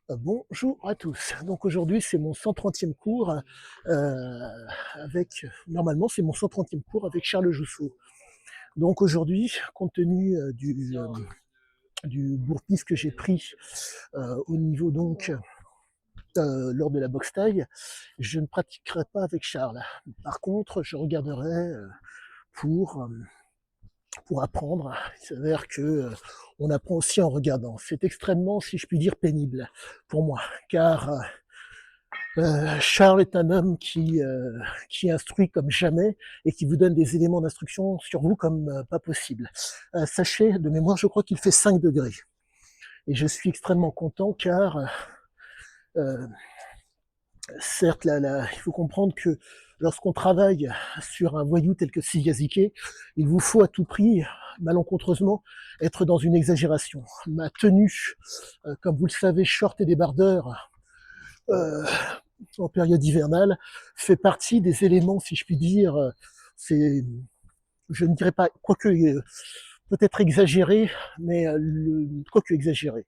Bonjour à tous. Donc aujourd'hui, c'est mon 130e cours avec normalement c'est mon 130e cours avec Charles Jousseau. Donc aujourd'hui, compte tenu du bourre-pif que j'ai pris au niveau donc lors de la boxe taille, je ne pratiquerai pas avec Charles. Par contre, je regarderai pour euh, pour apprendre. Il s'avère que on apprend aussi en regardant. C'est extrêmement, si je puis dire, pénible pour moi, car Charles est un homme qui instruit comme jamais et qui vous donne des éléments d'instruction sur vous comme pas possible. Sachez, de mémoire, je crois qu'il fait 5 degrés. Et je suis extrêmement content car, euh, certes, il faut comprendre que lorsqu'on travaille sur un voyou tel que Siyazike, il vous faut à tout prix, malencontreusement, être dans une exagération. Ma tenue, comme vous le savez, short et débardeur, euh, en période hivernale, fait partie des éléments, si je puis dire, c'est, je ne dirais pas, quoique peut-être exagéré, mais quoique exagéré.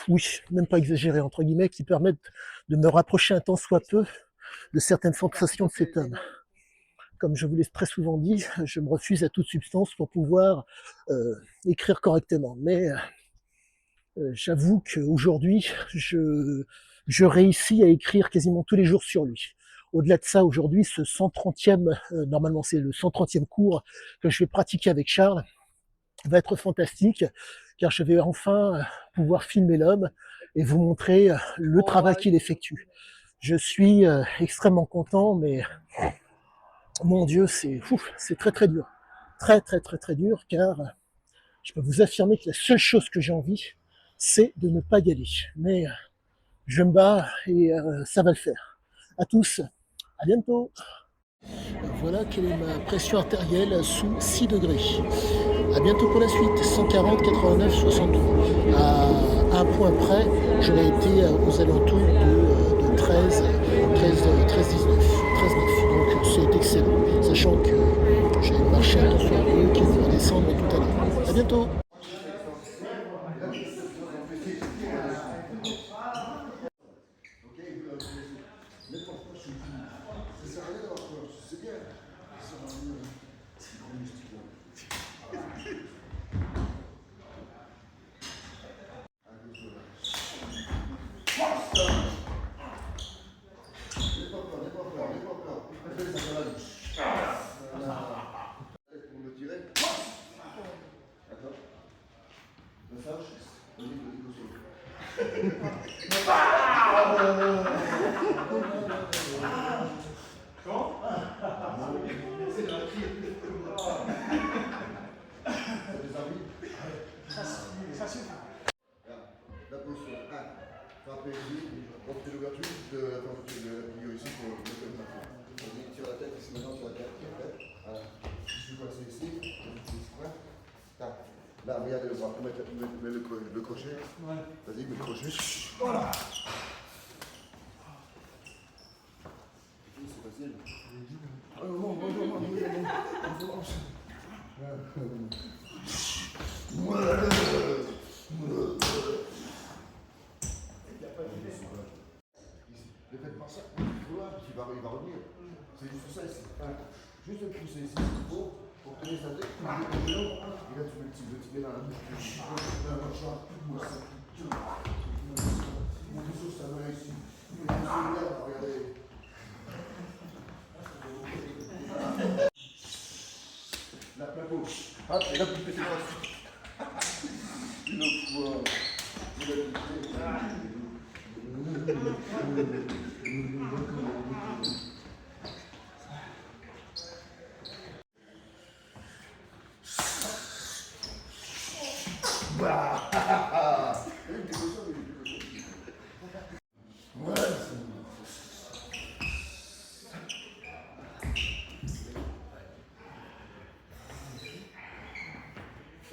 Oui, même pas exagéré, entre guillemets, qui permettent de me rapprocher un tant soit peu de certaines sensations de cet homme. Comme je vous l'ai très souvent dit, je me refuse à toute substance pour pouvoir écrire correctement. Mais j'avoue qu'aujourd'hui, je réussis à écrire quasiment tous les jours sur lui. Au-delà de ça, aujourd'hui, ce 130e, normalement c'est le 130e cours que je vais pratiquer avec Charles, va être fantastique, car je vais enfin pouvoir filmer l'homme et vous montrer le travail qu'il effectue. Je suis extrêmement content, mais mon Dieu, c'est très très dur. Très très très très dur, car je peux vous affirmer que la seule chose que j'ai envie, c'est de ne pas y aller. Mais je me bats et ça va le faire. À tous, à bientôt. Voilà quelle est ma pression artérielle sous 6 degrés. À bientôt pour la suite. 140, 89, 63. À un point près, j'aurais été aux alentours de 13, 13, 13, 19, 13, 9. Donc c'est excellent. Sachant que j'ai marché un temps sur un peu qui va descendre tout à l'heure. À bientôt. La position 1, frappez ici, portez l'ouverture de la température de la figure ici pour le marquer. On sur la tête, ici maintenant sur la tête. Voilà. Je suis coincé ici, tac. Là, regardez le bras, mets le crochet. Ouais. Vas-y, mets le crochet. Voilà. C'est facile. Oh non, Ne faites pas ça, il va revenir. C'est juste ça ici. Juste pousser ici s'il faut pour tenir sa tête. Et là tu mets le petit là. La mâchoire. Mon vaisseau ça va ici. Regardez. La plateau. Hop, et là vous pétez pas. Une fois.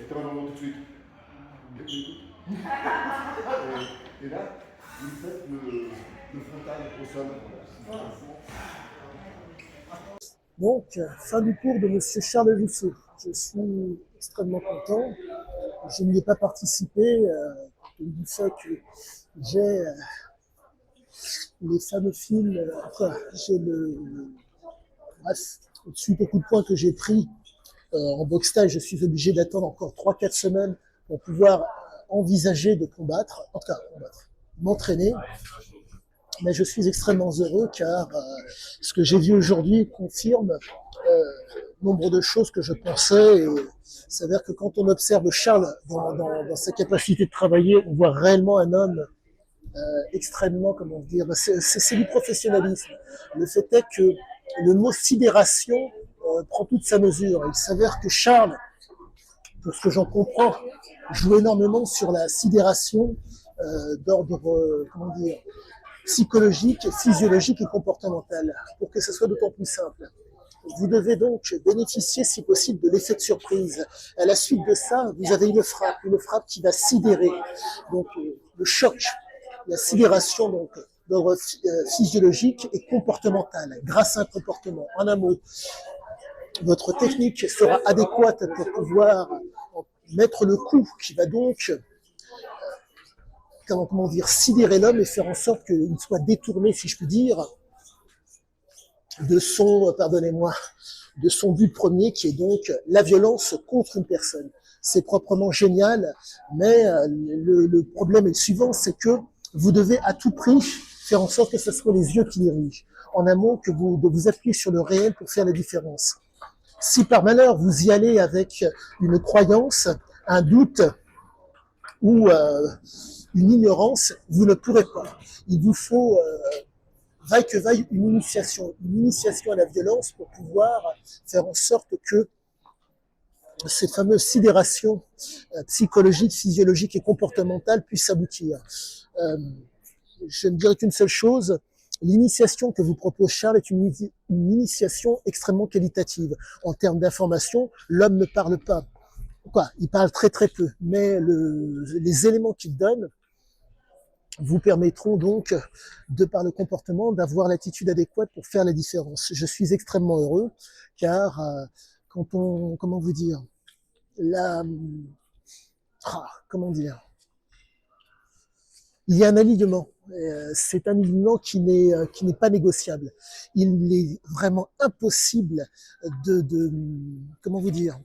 Et t'as vraiment tout de suite. Et là, vous faites le frontal au sol. Donc, fin du cours de Monsieur Charles Jousseau. Je suis extrêmement content. Je n'y ai pas participé du fait que j'ai les fameux films, j'ai bref, suite au coup de poing que j'ai pris en boxe thaï, je suis obligé d'attendre encore 3-4 semaines pour pouvoir envisager de combattre, en tout cas m'entraîner. Mais je suis extrêmement heureux car ce que j'ai vu aujourd'hui confirme nombre de choses que je pensais. Et il s'avère que quand on observe Charles dans sa capacité de travailler, on voit réellement un homme extrêmement, comment dire, c'est du professionnalisme. Le fait est que le mot sidération prend toute sa mesure. Il s'avère que Charles, pour ce que j'en comprends, joue énormément sur la sidération d'ordre, comment dire, psychologique, physiologique et comportemental, pour que ce soit d'autant plus simple. Vous devez donc bénéficier, si possible, de l'effet de surprise. À la suite de ça, vous avez une frappe qui va sidérer. Donc, le choc, la sidération, donc, d'ordre physiologique et comportemental, grâce à un comportement. En un mot, votre technique sera adéquate pour pouvoir mettre le coup qui va donc comment dire, sidérer l'homme et faire en sorte qu'il soit détourné, si je puis dire, de son, pardonnez-moi, de son but premier qui est donc la violence contre une personne. C'est proprement génial, mais le problème est le suivant, c'est que vous devez à tout prix faire en sorte que ce soit les yeux qui dirigent. En un mot, que vous appuyez sur le réel pour faire la différence. Si par malheur vous y allez avec une croyance, un doute ou une ignorance, vous ne pourrez pas. Il vous faut, vaille que vaille, une initiation à la violence pour pouvoir faire en sorte que ces fameuses sidérations psychologiques, physiologiques et comportementales puissent aboutir. Je ne dirais qu'une seule chose, l'initiation que vous propose Charles est une initiation extrêmement qualitative. En termes d'information, l'homme ne parle pas. Il parle très très peu, mais les éléments qu'il donne vous permettront donc, de par le comportement, d'avoir l'attitude adéquate pour faire la différence. Je suis extrêmement heureux, car quand on, comment vous dire, comment dire, il y a un alignement. C'est un alignement qui n'est pas négociable. Il est vraiment impossible comment vous dire,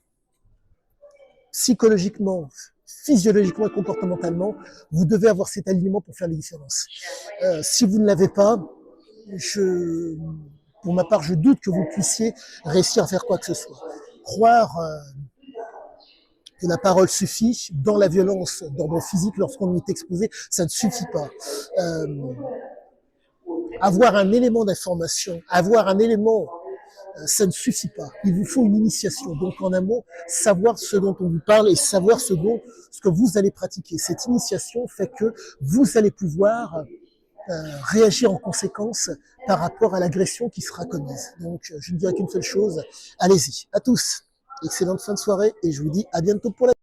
psychologiquement, physiologiquement et comportementalement, vous devez avoir cet alignement pour faire la différence. Si vous ne l'avez pas, pour ma part, je doute que vous puissiez réussir à faire quoi que ce soit. Croire que la parole suffit dans la violence d'ordre physique lorsqu'on est exposé, ça ne suffit pas. Avoir un élément d'information, avoir un élément, ça ne suffit pas. Il vous faut une initiation. Donc, en un mot, savoir ce dont on vous parle et savoir ce que vous allez pratiquer. Cette initiation fait que vous allez pouvoir réagir en conséquence par rapport à l'agression qui sera commise. Donc, je ne dirais qu'une seule chose, allez-y, à tous. Excellente fin de soirée et je vous dis à bientôt pour la